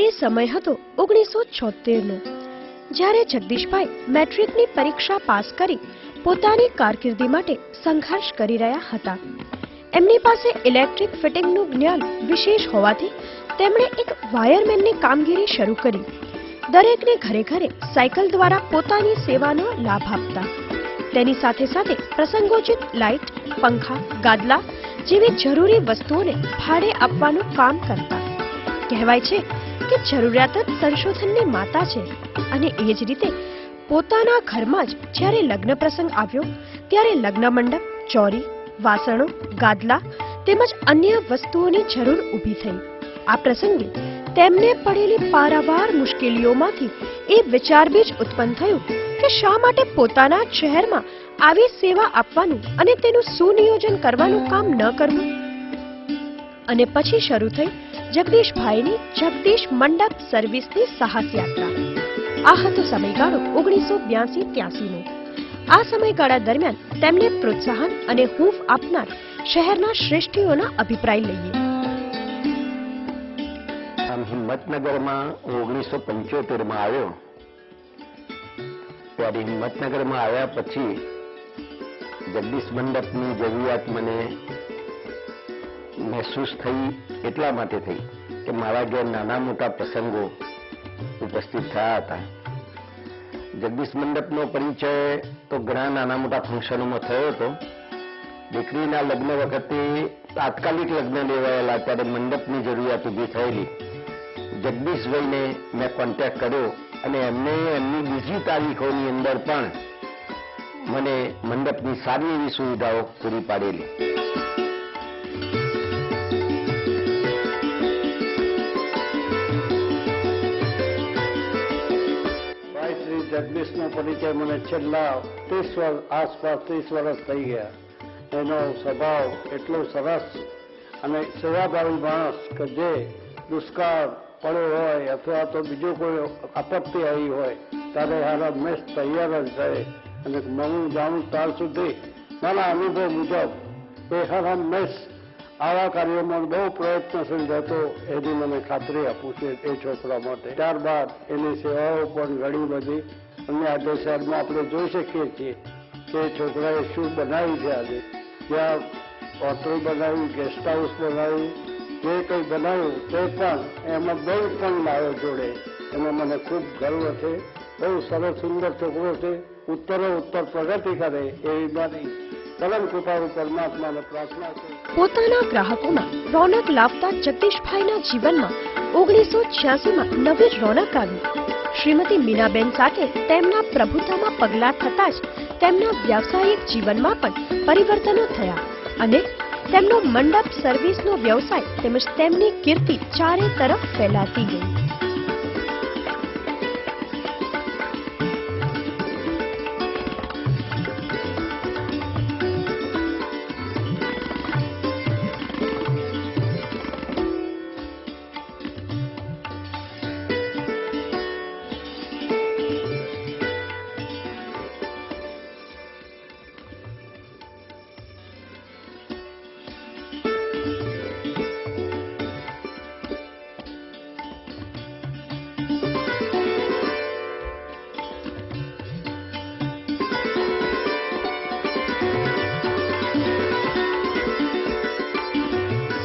એ સમય હતો 1976નો, જ્યારે જગદીશભાઈ મેટ્રિકની પરીક્ષા પાસ કરી પોતાની કારકિર્દી માટે સંઘર્ષ કરી રહ્યા હતા. એમની પાસે ઇલેક્ટ્રિક ફિટિંગનું જ્ઞાન વિશેષ હોવાથી તેમણે એક વાયરમેનની કામગીરી શરૂ કરી. દરેકને ઘરે ઘરે સાયકલ દ્વારા પોતાની સેવાનો લાભ આપતા. તેની સાથે સાથે પ્રસંગોચિત લાઇટ, પંખા, ગાદલા જેવી જરૂરી વસ્તુઓને ભાડે આપવાનું કામ કરતા. કહેવાય છે કે જરૂરિયાત જ સંશોધનની માતા છે, અને એ જ રીતે પોતાના ઘરમાં જ જ્યારે લગ્ન પ્રસંગ આવ્યો ત્યારે લગ્ન મંડપ, ચોરી, વાસણો, ગાદલા તેમજ અન્ય વસ્તુઓની જરૂર ઊભી થઈ. આ પ્રસંગે તેમને પડેલી પારાવાર મુશ્કેલીઓમાંથી એ વિચારબીજ ઉત્પન્ન થયું કે શા માટે પોતાના શહેરમાં આવી સેવા આપવાનું અને તેનું સુનિયોજન કરવાનું કામ ન કરવું. અને પછી શરૂ થઈ જગદીશભાઈની જગદીશ મંડપ સર્વિસની સાહસ યાત્રા. આ હતો સમયગાળો 1982-83નો. આ સમયગાળા દરમિયાન તેમને પ્રોત્સાહન અને હૂંફ આપનાર શહેરના શ્રેષ્ઠીઓના અભિપ્રાય લઈએ. હિંમતનગરમાં 1975માં આવ્યો. ત્યારે હિંમતનગરમાં આવ્યા પછી જગદીશ મંડપની જરૂરિયાત મને મહેસૂસ થઈ એટલા માટે થઈ કે મારા ઘેર નાના મોટા પ્રસંગો ઉપસ્થિત થયા હતા. જગદીશ મંડપનો પરિચય તો ઘણા નાના મોટા ફંક્શનોમાં થયો હતો. દીકરીના લગ્ન વખતે તાત્કાલિક લગ્ન લેવાયેલા ત્યારે મંડપની જરૂરિયાત ઊભી થયેલી. જગદીશભાઈને મેં કોન્ટેક્ટ કર્યો અને એમને એમની બીજી તારીખોની અંદર પણ મને મંડપની સારી એવી સુવિધાઓ પૂરી પાડેલી. શ્રી જગદીશનો પરિચય મને છેલ્લા 30 વર્ષ આસપાસ 30 વર્ષ થઈ ગયા. એનો સ્વભાવ એટલો સરસ અને સેવાભાવી માણસ કે જે દુષ્કાળ પડ્યો હોય અથવા તો બીજું કોઈ આપત્તિ આવી હોય ત્યારે હારા મેસ તૈયાર જ રહે. અને હું જાણું ત્યાર સુધી મારા અનુભવ મુજબ એ હારા મેસ આવા કાર્યોમાં બહુ પ્રયત્નશીલ રહેતો એની મને ખાતરી આપું છું એ છોકરા માટે. ત્યારબાદ એની સેવાઓ પણ ઘણી બધી અને આજે શહેરમાં આપણે જોઈ શકીએ છીએ કે છોકરાએ શું બનાવ્યું છે. આજે જ્યાં હોટલ બનાવ્યું, ગેસ્ટ હાઉસ બનાવ્યું, જે કંઈ બનાવ્યું તે પણ એમાં બહુ પણ લાવ્યો જોડે. એમાં મને ખૂબ ગર્વ છે. બહુ સરસ સુંદર છોકરો છે. ઉત્તરો ઉત્તર પ્રગતિ કરે એવી મારી પરમ કૃપાળુ પરમાત્માને પ્રાર્થના છે. પોતાના ગ્રાહકોમાં રોનક લાવતા જગદીશભાઈના જીવનમાં 1986માં નવી રોનક આવી. શ્રીમતી મીનાબેન સાથે તેમના પ્રભુતામાં પગલાં થતા જ તેમના વ્યાવસાયિક જીવનમાં પણ પરિવર્તનો થયા અને તેમનો મંડપ સર્વિસનો વ્યવસાય તેમજ તેમની કીર્તિ ચારે તરફ ફેલાતી ગઈ.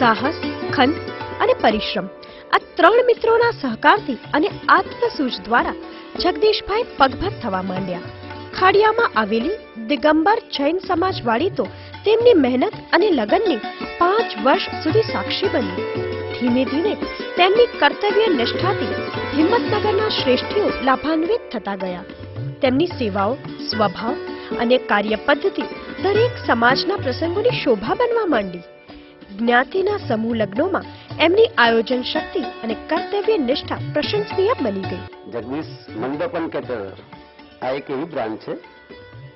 સાહસ, ખંત અને પરિશ્રમ આ ત્રણ મિત્રોના સહકારથી અને આત્મસૂઝ દ્વારા જગદીશભાઈ પગભર થવા માંડ્યા. ખાડિયામાં આવેલી દિગંબર જૈન સમાજવાડી તો તેમની મહેનત અને લગનની 5 વર્ષ સુધી સાક્ષી બની. ધીમે ધીમે તેમની કર્તવ્ય નિષ્ઠાથી હિંમતનગરના શ્રેષ્ઠીઓ લાભાન્વિત થતા ગયા. તેમની સેવાઓ, સ્વભાવ અને કાર્ય પદ્ધતિ દરેક સમાજના પ્રસંગોની શોભા બનવા માંડી. જ્ઞાતિના સમૂહ લગ્નોમાં એમની આયોજન શક્તિ અને કર્તવ્ય નિષ્ઠા પ્રશંસનીય બની ગઈ. જગદીશ મંડપન કેટરર આ એક એવી બ્રાન્ચ છે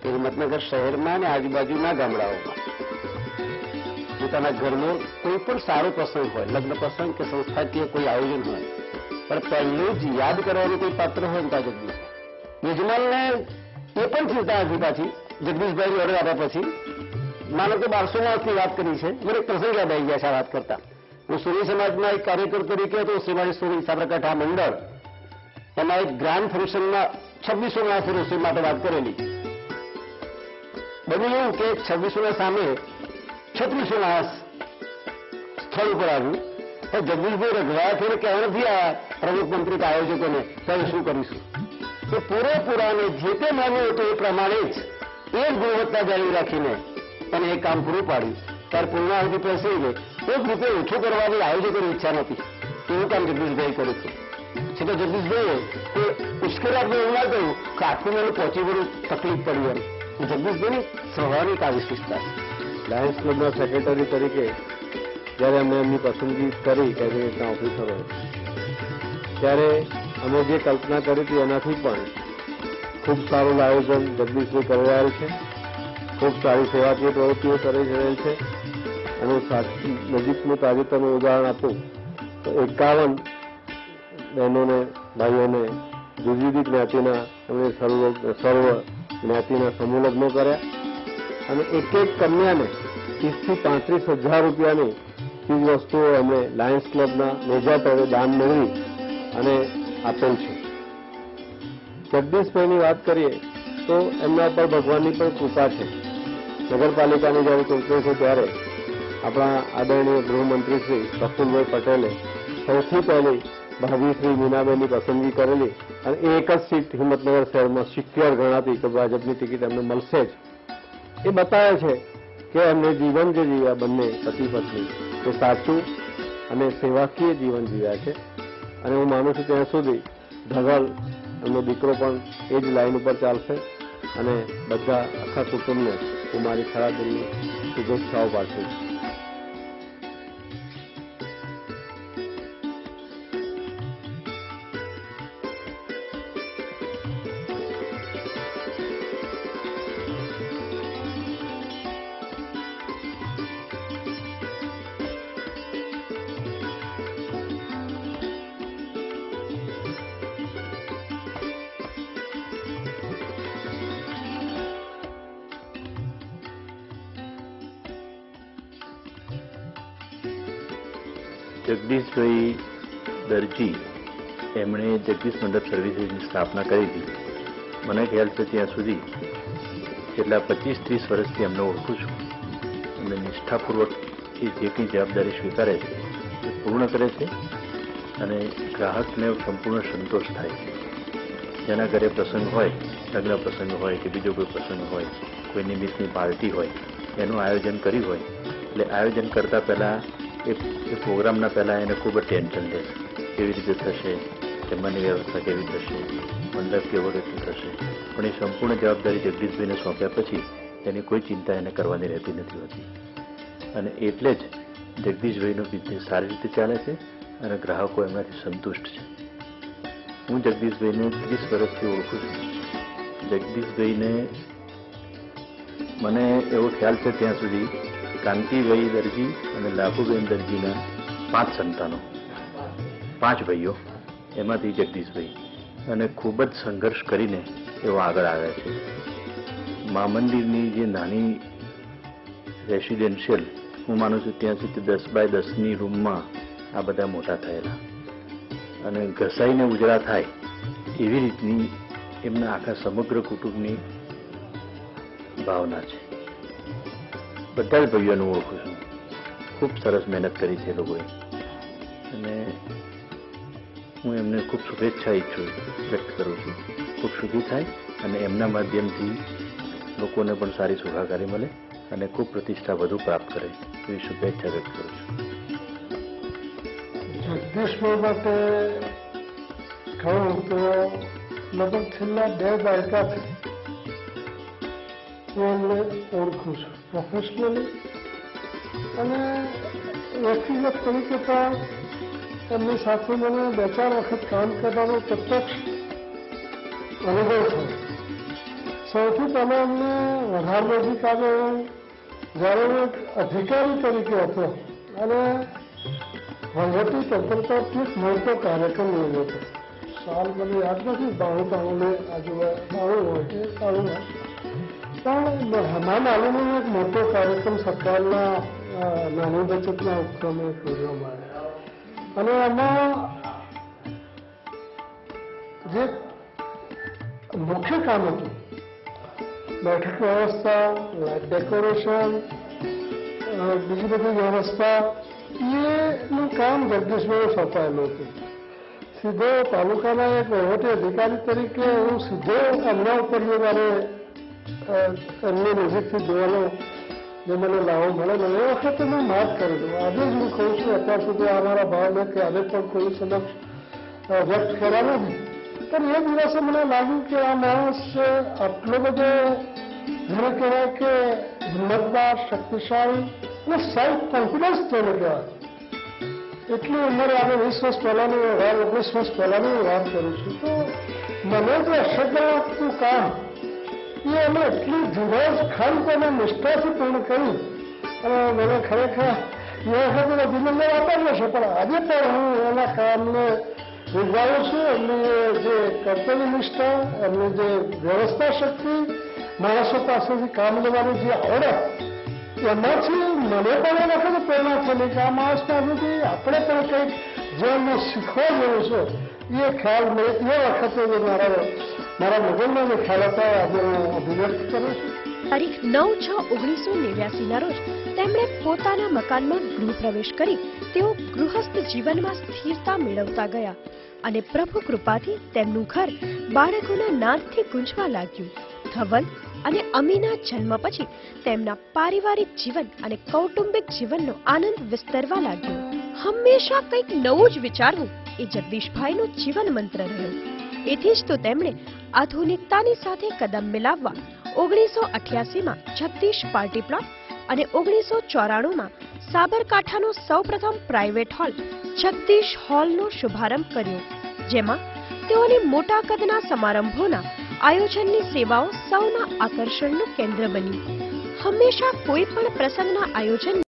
કે હિંમતનગર શહેરમાં અને આજુબાજુના ગામડાઓમાં પોતાના ઘરનો કોઈ પણ સારો પ્રસંગ હોય, લગ્ન પ્રસંગ કે સંસ્થાકીય કોઈ આયોજન હોય, પણ પહેલું જ યાદ કરવાનું કોઈ પાત્ર હોય ને ત્યાં જગદીશ. યજમાનને એ પણ ચિંતા હતી પાછી જગદીશભાઈ ઓર્ડર આપ્યા પછી. માનો કે 1200 માણસની વાત કરી છે. મને પ્રસંગ યાદ આવી ગયા છે આ વાત કરતા. હું સોની સમાજમાં એક કાર્યકર તરીકે હતો. શ્રીમાળી સોની સાબરકાંઠા મંડળ એમાં એક ગ્રાન્ડ ફંક્શનમાં 2600 માણસો રસોઈ માટે વાત કરેલી. બન્યું એવું કે 2600 સામે 3600 માણસ સ્થળ ઉપર આવ્યું. જગદીશભાઈ રઘવાયા થઈને કહેવા નથી આ પ્રમુખ મંત્રી કે આયોજકોને ત્યારે શું કરીશું. તો પૂરેપૂરાને જે તે માન્યું હતું એ પ્રમાણે જ એ જ ગુણવત્તા જાળવી રાખીને અને એ કામ પૂરું પાડ્યું. ત્યારે પૂર્ણાહુતિ પ્રસંગે એક રૂપિયા ઓછો કરવાની આયોજકોની ઈચ્છા નથી. એવું કામ જગદીશભાઈ કર્યું હતું. છે તો જગદીશભાઈએ એ ઉશ્કેરાટને એવું ના કહ્યું કે આટલું મને પહોંચી વળું તકલીફ પડી એમ. જગદીશભાઈની સ્વાભાવિક આ વિશેષતા. લાયન્સ ક્લબના સેક્રેટરી તરીકે જ્યારે અમે એમની પસંદગી કરી કે રીતના ઓફિસરો, ત્યારે અમે જે કલ્પના કરી હતી એનાથી પણ ખૂબ સારું આયોજન જગદીશભાઈ કરી રહ્યા છે. ખૂબ સારી સેવાકીય પ્રવૃત્તિઓ કરી રહેલ છે. અને નજીકનું તાજેતરનું ઉદાહરણ આપું તો 51 બહેનોને ભાઈઓને જુદી જુદી જ્ઞાતિના એમણે સર્વ જ્ઞાતિના સમૂહ લગ્નો કર્યા અને એક કન્યાને 30,000 થી 35,000 રૂપિયાની ચીજ વસ્તુઓ એમણે લાયન્સ ક્લબના નેજા તળે દાન મેળવી અને આપેલ છે. જગદીશભાઈની વાત કરીએ તો એમના પર ભગવાનની પણ કૃપા છે. નગરપાલિકાની જ્યારે ચૂંટણી છે ત્યારે આપણા આદરણીય ગૃહમંત્રી શ્રી પ્રફુલ્લભાઈ પટેલે સૌથી પહેલી ભાભી શ્રી મીનાબેનની પસંદગી કરેલી અને એ એક જ સીટ હિંમતનગર શહેરમાં સિક્યોર ગણાતી કે ભાજપની ટિકિટ એમને મળશે જ. એ બતાવે છે કે એમને જીવન જે જીવ્યા બંને પતિ પત્ની એ સાચું અને સેવાકીય જીવન જીવ્યા છે. અને હું માનું છું ત્યાં સુધી ધવલ એમનો દીકરો પણ એ જ લાઈન ઉપર ચાલશે અને બધા આખા કુટુંબને હું મારી ખરા દિલની શુભેચ્છાઓ પાઠવું છું. જગદીશભાઈ દરજી એમણે જગદીશ મંડપ સર્વિસીસની સ્થાપના કરી હતી. મને ખ્યાલ છે ત્યાં સુધી છેલ્લા 25-30 વર્ષથી એમને ઓળખું છું અને નિષ્ઠાપૂર્વક એ જે કંઈ જવાબદારી સ્વીકારે છે એ પૂર્ણ કરે છે અને ગ્રાહકને સંપૂર્ણ સંતોષ થાય છે. જેના ઘરે પ્રસંગ હોય, લગ્ન પ્રસંગ હોય કે બીજો કોઈ પ્રસંગ હોય, કોઈ નિમિત્તની પાર્ટી હોય, એનું આયોજન કર્યું હોય એટલે આયોજન કરતાં પહેલાં એ પ્રોગ્રામના પહેલાં એને ખૂબ જ ટેન્શન રહે છે. કેવી રીતે થશે, જમવાની વ્યવસ્થા કેવી થશે, મંડપ કેવો રીતે થશે. પણ એ સંપૂર્ણ જવાબદારી જગદીશભાઈને સોંપ્યા પછી એની કોઈ ચિંતા એને કરવાની રહેતી નથી હોતી. અને એટલે જ જગદીશભાઈનો બિઝનેસ સારી રીતે ચાલે છે અને ગ્રાહકો એમનાથી સંતુષ્ટ છે. હું જગદીશભાઈને 30 વર્ષથી ઓળખું છું. જગદીશભાઈને મને એવો ખ્યાલ છે ત્યાં સુધી કાંતિભાઈ દરજી અને લાભુબેન દરજીના 5 સંતાનો, 5 ભાઈઓ, એમાંથી જગદીશભાઈ અને ખૂબ જ સંઘર્ષ કરીને એવો આગળ આવ્યા છે. મા મંદિરની જે નાની રેસિડેન્શિયલ હું માનું છું ત્યાં સુધી 10 બાય 10ની રૂમમાં આ બધા મોટા થયેલા અને ઘસાઈને ઉજળા થાય એવી રીતની એમના આખા સમગ્ર કુટુંબની ભાવના છે. બધા જ ભાઈઓને ઓળખું છું. ખૂબ સરસ મહેનત કરી છે લોકોએ અને હું એમને ખૂબ શુભેચ્છા વ્યક્ત કરું છું. ખૂબ સુખી થાય અને એમના માધ્યમથી લોકોને પણ સારી સુખાકારી મળે અને ખૂબ પ્રતિષ્ઠા વધુ પ્રાપ્ત કરે એવી શુભેચ્છા વ્યક્ત કરું છું. જગદીશભાઈ માટે કહું તો લગભગ છેલ્લા 2 દાયકાથી હું એમને ઓળખું છું પ્રોફેશનલી અને વ્યક્તિગત તરીકે પણ એમની સાથે મને 2-4 વખત કામ કરવાનો પ્રત્યક્ષ અનુભવ થયો. સૌથી પહેલાં અમને વધારે નજીક આવ્યો જ્યારે હું એક અધિકારી તરીકે હતો અને વહીવટી તંત્ર તરફથી એક મોટો કાર્યક્રમ લેવો હતો. સાલ મને યાદ નથી, 92 આજુબાજુ 92 હોય કે 93 પણ મહેમાન આવીને એક મોટો કાર્યક્રમ સરકારના નાની બચતના ઉપક્રમો ખોલવામાં આવ્યા અને એમાં જે મુખ્ય કામ હતું બેઠક વ્યવસ્થા, લાઇટ ડેકોરેશન, બીજી બધી વ્યવસ્થા એનું કામ જગદીશભાઈ સોંપાયેલું હતું. સીધો તાલુકાના એક વહીવટી અધિકારી તરીકે હું સીધો એમના ઉપર મારે એમની નજીકથી જોવાનો જે મને લાવો મળેલો એ વખતે મેં માફ કરેલું. આજે જ હું કહું છું, અત્યાર સુધી અમારા ભાવને ક્યારે પણ કોઈ સમક્ષ વ્યક્ત કર્યા નથી, પણ એ દિવસે મને લાગ્યું કે આ માણસ આટલો બધો જેને કહેવાય કે હિંમતદાર, શક્તિશાળી અને સેલ્ફ કોન્ફિડન્સ જેને કહેવાય. એટલી ઉંમરે આપણે 20 વર્ષ પહેલાની 19 વર્ષ પહેલાની વાત કરું છું, તો મને જે અશક્ય લાગતું કામ એ અમે એટલી ધીરજ, ખંત અને નિષ્ઠાથી પૂર્ણ કરી અને મને ખરેખર એ વખતે અભિનંદન આપેલો છે, પણ આજે પણ હું એના કામને બિરદાવું છું. એમની જે કર્તવ્ય નિષ્ઠા, એમની જે વ્યવસ્થા શક્તિ, માણસો પાસેથી કામ લેવાની જે આવડત, એમાંથી મને પણ એ વખતે પ્રેરણા થયેલી કે આ માણસ પાસેથી આપણે પણ કંઈક જે એમને શીખવા જેવું છે એ ખ્યાલ એ વખતે જે મારા મગજમાં જે ખ્યાલ હતા આજે હું અભિવ્યક્ત કરું છું. તારીખ 9/6/1989 ના રોજ તેમણે પોતાના મકાનમાં ગૃહ પ્રવેશ કરી તેઓ ગૃહસ્થ જીવનમાં સ્થિરતા મેળવતા ગયા અને પ્રભુ કૃપાથી તેમનું ઘર બાળકોના નાદથી ગુંજવા લાગ્યું. ધવલ અને અમીના જન્મ પછી તેમના પારિવારિક જીવન અને કૌટુંબિક જીવનનો આનંદ વિસ્તરવા લાગ્યો. હંમેશા કંઈક નવું જ વિચારવું એ જગદીશભાઈનો જીવન મંત્ર રહ્યો. એથી જ તો તેમણે આધુનિકતાની સાથે કદમ મિલાવવા 1988માં જગદીશ પાર્ટી પ્લોટ અને 1994માં સાબરકાંઠાનો સૌપ્રથમ પ્રાઇવેટ હોલ જગદીશ હોલનો શુભારંભ કર્યો, જેમાં તેઓની મોટા કદના સમારંભોના આયોજનની સેવાઓ સૌના આકર્ષણનું કેન્દ્ર બની. હંમેશા કોઈ પણ પ્રસંગના આયોજન